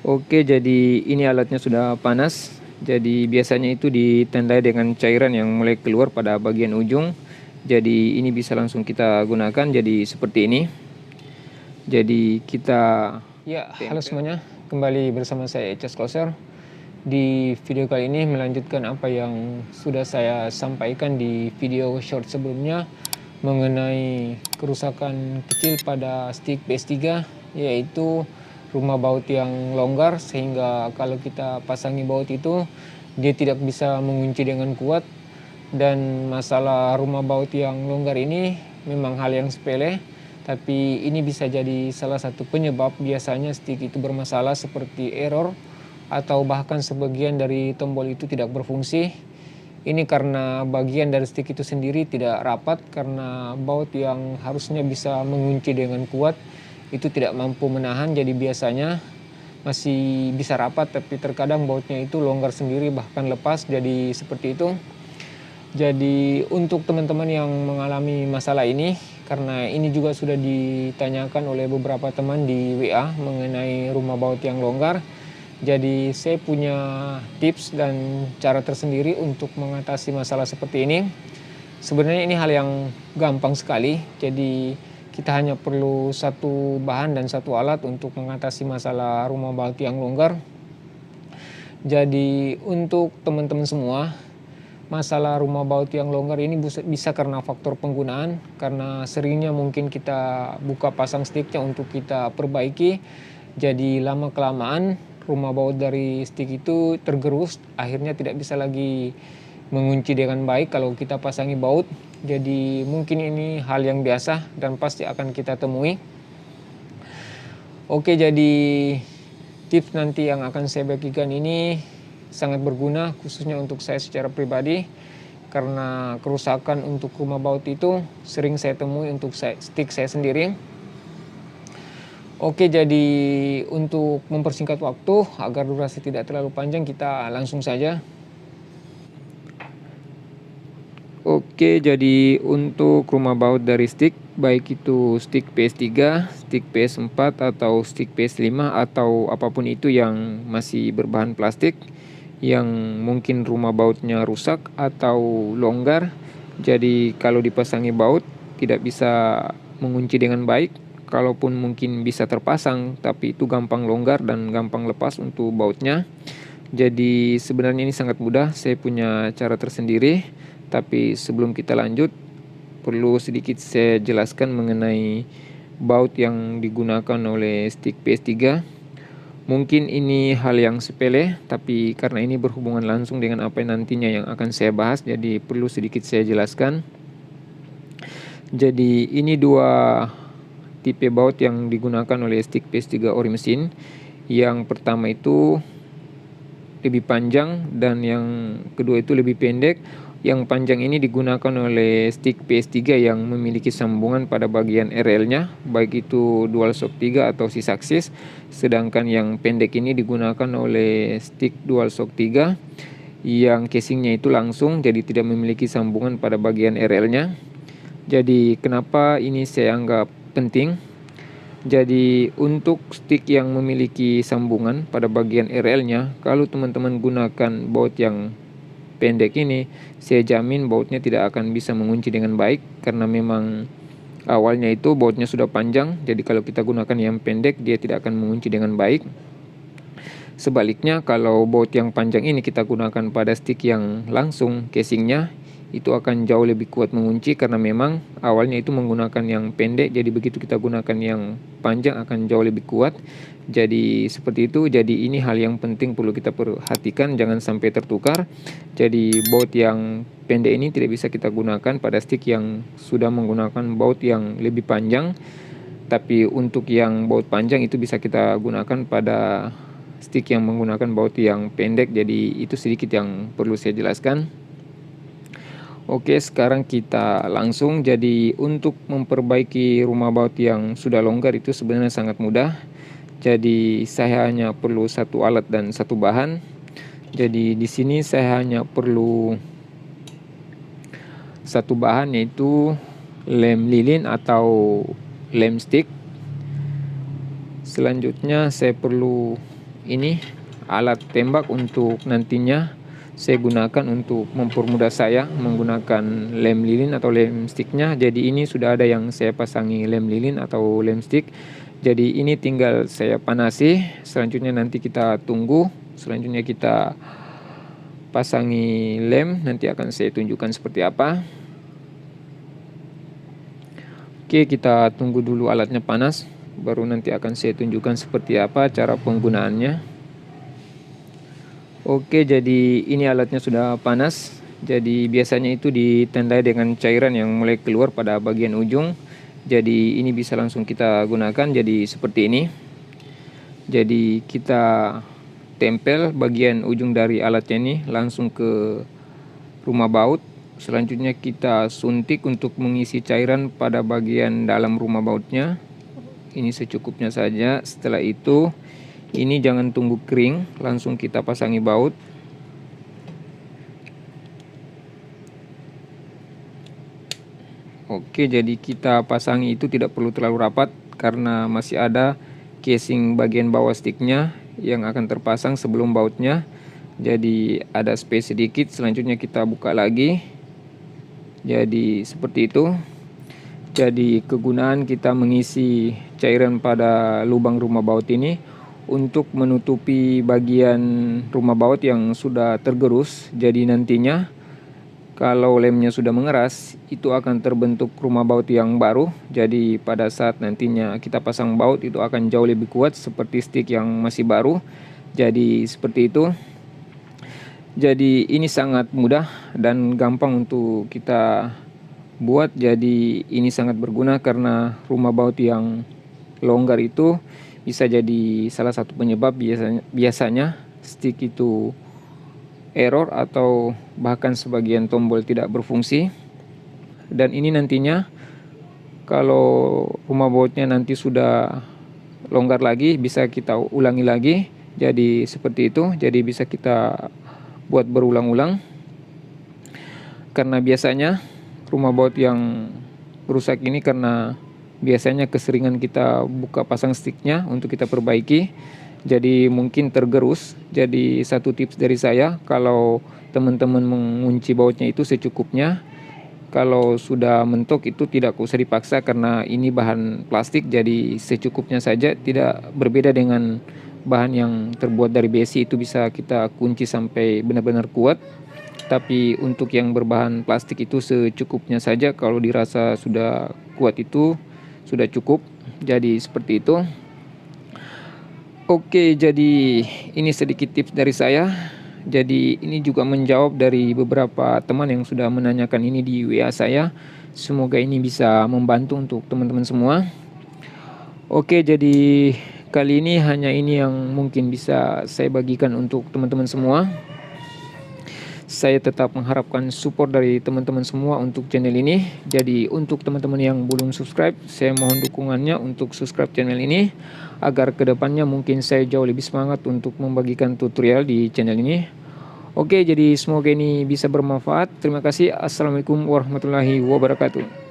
Oke, jadi ini alatnya sudah panas. Jadi biasanya itu ditandai dengan cairan yang mulai keluar pada bagian ujung. Jadi ini bisa langsung kita gunakan jadi seperti ini. Jadi kita halo semuanya, kembali bersama saya Echas Closer. Di video kali ini melanjutkan apa yang sudah saya sampaikan di video short sebelumnya mengenai kerusakan kecil pada stick PS3, yaitu rumah baut yang longgar, sehingga kalau kita pasangi baut itu dia tidak bisa mengunci dengan kuat. Dan masalah rumah baut yang longgar ini memang hal yang sepele, tapi ini bisa jadi salah satu penyebab biasanya stick itu bermasalah, seperti error atau bahkan sebagian dari tombol itu tidak berfungsi. Ini karena bagian dari stick itu sendiri tidak rapat, karena baut yang harusnya bisa mengunci dengan kuat itu tidak mampu menahan. Jadi biasanya masih bisa rapat, tapi terkadang bautnya itu longgar sendiri bahkan lepas, jadi seperti itu. Jadi untuk teman-teman yang mengalami masalah ini, karena ini juga sudah ditanyakan oleh beberapa teman di WA mengenai rumah baut yang longgar, jadi saya punya tips dan cara tersendiri untuk mengatasi masalah seperti ini. Sebenarnya ini hal yang gampang sekali, jadi kita hanya perlu satu bahan dan satu alat untuk mengatasi masalah rumah baut yang longgar. Jadi untuk teman-teman semua, masalah rumah baut yang longgar ini bisa karena faktor penggunaan, karena seringnya mungkin kita buka pasang sticknya untuk kita perbaiki. Jadi lama kelamaan rumah baut dari stick itu tergerus, akhirnya tidak bisa lagi mengunci dengan baik kalau kita pasangi baut. Jadi mungkin ini hal yang biasa dan pasti akan kita temui. Oke, jadi tips nanti yang akan saya bagikan ini sangat berguna khususnya untuk saya secara pribadi, karena kerusakan untuk rumah baut itu sering saya temui untuk stick saya sendiri. Oke, jadi untuk mempersingkat waktu agar durasi tidak terlalu panjang, kita langsung saja. Oke, jadi untuk rumah baut dari stick, baik itu stick PS3, stick PS4 atau stick PS5 atau apapun itu yang masih berbahan plastik, yang mungkin rumah bautnya rusak atau longgar, jadi kalau dipasangi baut tidak bisa mengunci dengan baik. Kalaupun mungkin bisa terpasang, tapi itu gampang longgar dan gampang lepas untuk bautnya. Jadi sebenarnya ini sangat mudah, saya punya cara tersendiri. Tapi sebelum kita lanjut, perlu sedikit saya jelaskan mengenai baut yang digunakan oleh stick PS3. Mungkin ini hal yang sepele, tapi karena ini berhubungan langsung dengan apa yang nantinya yang akan saya bahas, jadi perlu sedikit saya jelaskan. Jadi ini dua tipe baut yang digunakan oleh stick PS3 ori mesin. Yang pertama itu lebih panjang dan yang kedua itu lebih pendek. Yang panjang ini digunakan oleh stick PS3 yang memiliki sambungan pada bagian RL-nya, baik itu DualShock 3 atau Syzaxis. Sedangkan yang pendek ini digunakan oleh stick DualShock 3 yang casingnya itu langsung, jadi tidak memiliki sambungan pada bagian RL-nya. Jadi kenapa ini saya anggap penting? Jadi untuk stick yang memiliki sambungan pada bagian RL-nya, kalau teman-teman gunakan baut yang pendek ini, saya jamin bautnya tidak akan bisa mengunci dengan baik, karena memang awalnya itu bautnya sudah panjang. Jadi kalau kita gunakan yang pendek, dia tidak akan mengunci dengan baik. Sebaliknya, kalau baut yang panjang ini kita gunakan pada stick yang langsung casingnya, itu akan jauh lebih kuat mengunci, karena memang awalnya itu menggunakan yang pendek, jadi begitu kita gunakan yang panjang akan jauh lebih kuat. Jadi seperti itu. Jadi ini hal yang penting perlu kita perhatikan, jangan sampai tertukar. Jadi baut yang pendek ini tidak bisa kita gunakan pada stick yang sudah menggunakan baut yang lebih panjang, tapi untuk yang baut panjang itu bisa kita gunakan pada stick yang menggunakan baut yang pendek. Jadi itu sedikit yang perlu saya jelaskan. Oke, sekarang kita langsung. Jadi untuk memperbaiki rumah baut yang sudah longgar itu sebenarnya sangat mudah. Jadi saya hanya perlu satu alat dan satu bahan. Jadi di sini saya hanya perlu satu bahan, yaitu lem lilin atau lem stick. Selanjutnya saya perlu ini alat tembak untuk nantinya saya gunakan untuk mempermudah saya menggunakan lem lilin atau lem sticknya. Jadi ini sudah ada yang saya pasangi lem lilin atau lem stick. Jadi ini tinggal saya panasi. Selanjutnya nanti kita tunggu. Selanjutnya kita pasangi lem, nanti akan saya tunjukkan seperti apa. Oke, kita tunggu dulu alatnya panas, baru nanti akan saya tunjukkan seperti apa cara penggunaannya. Oke, jadi ini alatnya sudah panas. Jadi biasanya itu ditandai dengan cairan yang mulai keluar pada bagian ujung. Jadi ini bisa langsung kita gunakan, jadi seperti ini. Jadi kita tempel bagian ujung dari alatnya ini langsung ke rumah baut. Selanjutnya kita suntik untuk mengisi cairan pada bagian dalam rumah bautnya. Ini secukupnya saja. Setelah itu ini jangan tunggu kering, langsung kita pasangi baut. Oke, jadi kita pasangi itu tidak perlu terlalu rapat karena masih ada casing bagian bawah sticknya yang akan terpasang sebelum bautnya. Jadi ada space sedikit. Selanjutnya kita buka lagi. Jadi seperti itu. Jadi kegunaan kita mengisi cairan pada lubang rumah baut ini untuk menutupi bagian rumah baut yang sudah tergerus. Jadi nantinya kalau lemnya sudah mengeras, itu akan terbentuk rumah baut yang baru. Jadi pada saat nantinya kita pasang baut itu akan jauh lebih kuat seperti stick yang masih baru. Jadi seperti itu. Jadi ini sangat mudah dan gampang untuk kita buat. Jadi ini sangat berguna karena rumah baut yang longgar itu bisa jadi salah satu penyebab biasanya stick itu error atau bahkan sebagian tombol tidak berfungsi. Dan ini nantinya kalau rumah bautnya nanti sudah longgar lagi bisa kita ulangi lagi. Jadi seperti itu. Jadi bisa kita buat berulang-ulang. Karena biasanya rumah baut yang rusak ini karena biasanya keseringan kita buka pasang sticknya untuk kita perbaiki. Jadi mungkin tergerus. Jadi satu tips dari saya, kalau teman-teman mengunci bautnya itu secukupnya. Kalau sudah mentok itu tidak usah dipaksa karena ini bahan plastik, jadi secukupnya saja. Tidak berbeda dengan bahan yang terbuat dari besi, itu bisa kita kunci sampai benar-benar kuat. Tapi untuk yang berbahan plastik itu secukupnya saja. Kalau dirasa sudah kuat itu sudah cukup. Jadi seperti itu. Oke, jadi ini sedikit tips dari saya. Jadi ini juga menjawab dari beberapa teman yang sudah menanyakan ini di WA saya. Semoga ini bisa membantu untuk teman-teman semua. Oke, jadi kali ini hanya ini yang mungkin bisa saya bagikan untuk teman-teman semua. Saya tetap mengharapkan support dari teman-teman semua untuk channel ini. Jadi untuk teman-teman yang belum subscribe, saya mohon dukungannya untuk subscribe channel ini agar kedepannya mungkin saya jauh lebih semangat untuk membagikan tutorial di channel ini. Oke, jadi semoga ini bisa bermanfaat. Terima kasih. Assalamualaikum warahmatullahi wabarakatuh.